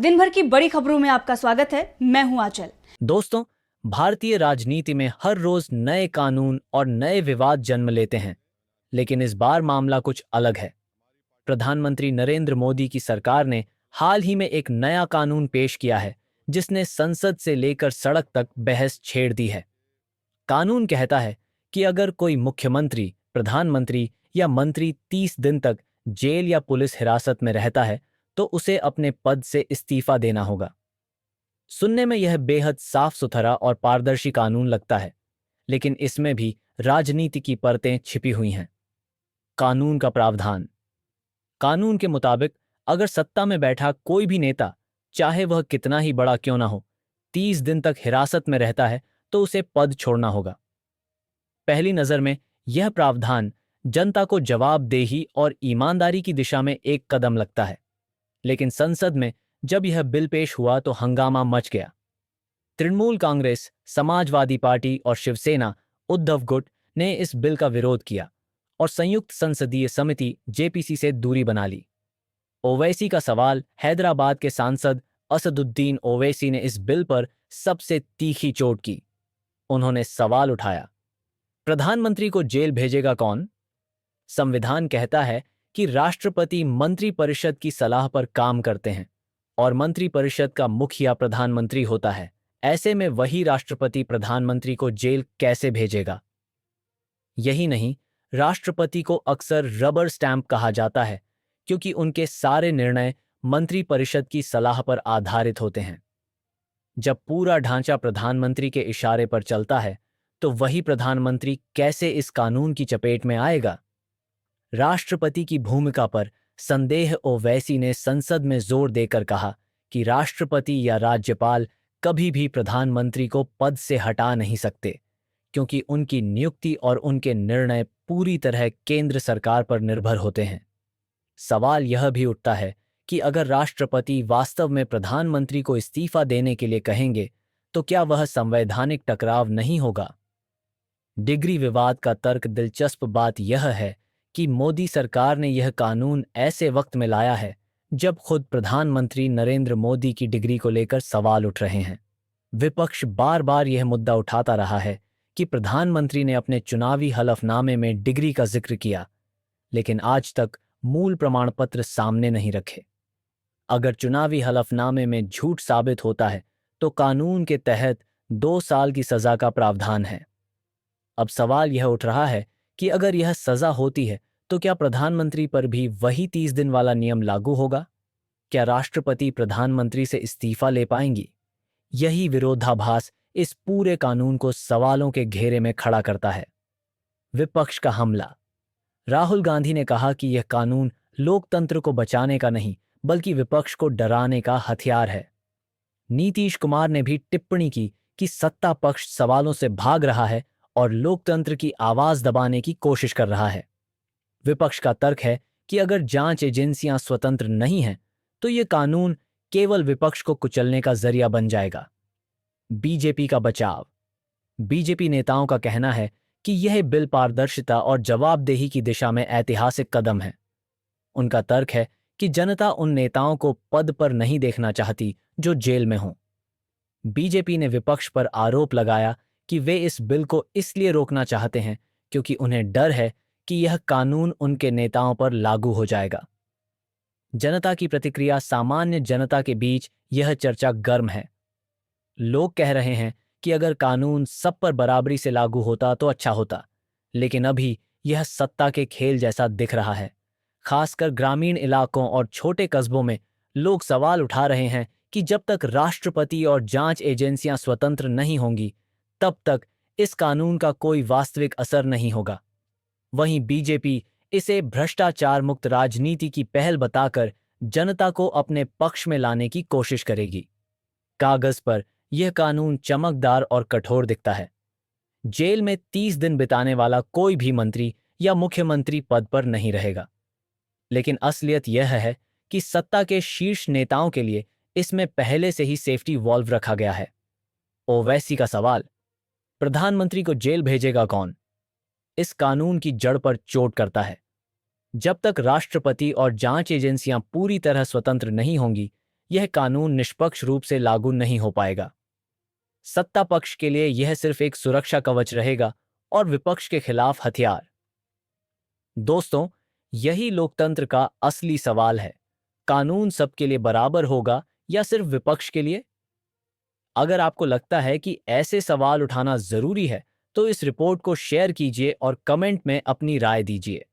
दिन भर की बड़ी खबरों में आपका स्वागत है। मैं हूं आंचल। दोस्तों, भारतीय राजनीति में हर रोज नए कानून और नए विवाद जन्म लेते हैं, लेकिन इस बार मामला कुछ अलग है। प्रधानमंत्री नरेंद्र मोदी की सरकार ने हाल ही में एक नया कानून पेश किया है, जिसने संसद से लेकर सड़क तक बहस छेड़ दी है। कानून कहता है कि अगर कोई मुख्यमंत्री, प्रधानमंत्री या मंत्री 30 दिन तक जेल या पुलिस हिरासत में रहता है, तो उसे अपने पद से इस्तीफा देना होगा। सुनने में यह बेहद साफ सुथरा और पारदर्शी कानून लगता है, लेकिन इसमें भी राजनीति की परतें छिपी हुई हैं। कानून का प्रावधान। कानून के मुताबिक अगर सत्ता में बैठा कोई भी नेता, चाहे वह कितना ही बड़ा क्यों ना हो, 30 दिन तक हिरासत में रहता है तो उसे पद छोड़ना होगा। पहली नजर में यह प्रावधान जनता को जवाबदेही और ईमानदारी की दिशा में एक कदम लगता है, लेकिन संसद में जब यह बिल पेश हुआ तो हंगामा मच गया। तृणमूल कांग्रेस, समाजवादी पार्टी और शिवसेना उद्धव गुट ने इस बिल का विरोध किया और संयुक्त संसदीय समिति जेपीसी से दूरी बना ली। ओवैसी का सवाल। हैदराबाद के सांसद असदुद्दीन ओवैसी ने इस बिल पर सबसे तीखी चोट की। उन्होंने सवाल उठाया, प्रधानमंत्री को जेल भेजेगा कौन? संविधान कहता है कि राष्ट्रपति मंत्रिपरिषद की सलाह पर काम करते हैं और मंत्रिपरिषद का मुखिया प्रधानमंत्री होता है। ऐसे में वही राष्ट्रपति प्रधानमंत्री को जेल कैसे भेजेगा? यही नहीं, राष्ट्रपति को अक्सर रबर स्टैंप कहा जाता है, क्योंकि उनके सारे निर्णय मंत्रिपरिषद की सलाह पर आधारित होते हैं। जब पूरा ढांचा प्रधानमंत्री के इशारे पर चलता है, तो वही प्रधानमंत्री कैसे इस कानून की चपेट में आएगा? राष्ट्रपति की भूमिका पर संदेह ओवैसी ने संसद में जोर देकर कहा कि राष्ट्रपति या राज्यपाल कभी भी प्रधानमंत्री को पद से हटा नहीं सकते, क्योंकि उनकी नियुक्ति और उनके निर्णय पूरी तरह केंद्र सरकार पर निर्भर होते हैं। सवाल यह भी उठता है कि अगर राष्ट्रपति वास्तव में प्रधानमंत्री को इस्तीफा देने के लिए कहेंगे, तो क्या वह संवैधानिक टकराव नहीं होगा? डिग्री विवाद का तर्क। दिलचस्प बात यह है कि मोदी सरकार ने यह कानून ऐसे वक्त में लाया है जब खुद प्रधानमंत्री नरेंद्र मोदी की डिग्री को लेकर सवाल उठ रहे हैं। विपक्ष बार बार यह मुद्दा उठाता रहा है कि प्रधानमंत्री ने अपने चुनावी हलफनामे में डिग्री का जिक्र किया, लेकिन आज तक मूल प्रमाण पत्र सामने नहीं रखे। अगर चुनावी हलफनामे में झूठ साबित होता है तो कानून के तहत 2 साल की सजा का प्रावधान है। अब सवाल यह उठ रहा है कि अगर यह सजा होती है तो क्या प्रधानमंत्री पर भी वही 30 दिन वाला नियम लागू होगा? क्या राष्ट्रपति प्रधानमंत्री से इस्तीफा ले पाएंगी? यही विरोधाभास इस पूरे कानून को सवालों के घेरे में खड़ा करता है। विपक्ष का हमला। राहुल गांधी ने कहा कि यह कानून लोकतंत्र को बचाने का नहीं, बल्कि विपक्ष को डराने का हथियार है। नीतीश कुमार ने भी टिप्पणी की कि सत्ता पक्ष सवालों से भाग रहा है और लोकतंत्र की आवाज दबाने की कोशिश कर रहा है। विपक्ष का तर्क है कि अगर जांच एजेंसियां स्वतंत्र नहीं हैं, तो यह कानून केवल विपक्ष को कुचलने का जरिया बन जाएगा। बीजेपी का बचाव। बीजेपी नेताओं का कहना है कि यह बिल पारदर्शिता और जवाबदेही की दिशा में ऐतिहासिक कदम है। उनका तर्क है कि जनता उन नेताओं को पद पर नहीं देखना चाहती जो जेल में हों। बीजेपी ने विपक्ष पर आरोप लगाया कि वे इस बिल को इसलिए रोकना चाहते हैं क्योंकि उन्हें डर है कि यह कानून उनके नेताओं पर लागू हो जाएगा। जनता की प्रतिक्रिया। सामान्य जनता के बीच यह चर्चा गर्म है। लोग कह रहे हैं कि अगर कानून सब पर बराबरी से लागू होता तो अच्छा होता, लेकिन अभी यह सत्ता के खेल जैसा दिख रहा है। खासकर ग्रामीण इलाकों और छोटे कस्बों में लोग सवाल उठा रहे हैं कि जब तक राष्ट्रपति और जांच एजेंसियां स्वतंत्र नहीं होंगी, तब तक इस कानून का कोई वास्तविक असर नहीं होगा। वहीं बीजेपी इसे भ्रष्टाचार मुक्त राजनीति की पहल बताकर जनता को अपने पक्ष में लाने की कोशिश करेगी। कागज पर यह कानून चमकदार और कठोर दिखता है। जेल में 30 दिन बिताने वाला कोई भी मंत्री या मुख्यमंत्री पद पर नहीं रहेगा, लेकिन असलियत यह है कि सत्ता के शीर्ष नेताओं के लिए इसमें पहले से ही सेफ्टी वॉल्व रखा गया है। ओवैसी का सवाल। प्रधानमंत्री को जेल भेजेगा कौन? इस कानून की जड़ पर चोट करता है। जब तक राष्ट्रपति और जांच एजेंसियां पूरी तरह स्वतंत्र नहीं होंगी, यह कानून निष्पक्ष रूप से लागू नहीं हो पाएगा। सत्ता पक्ष के लिए यह सिर्फ एक सुरक्षा कवच रहेगा और विपक्ष के खिलाफ हथियार। दोस्तों, यही लोकतंत्र का असली सवाल है। कानून सबके लिए बराबर होगा या सिर्फ विपक्ष के लिए? अगर आपको लगता है कि ऐसे सवाल उठाना जरूरी है, तो इस रिपोर्ट को शेयर कीजिए और कमेंट में अपनी राय दीजिए।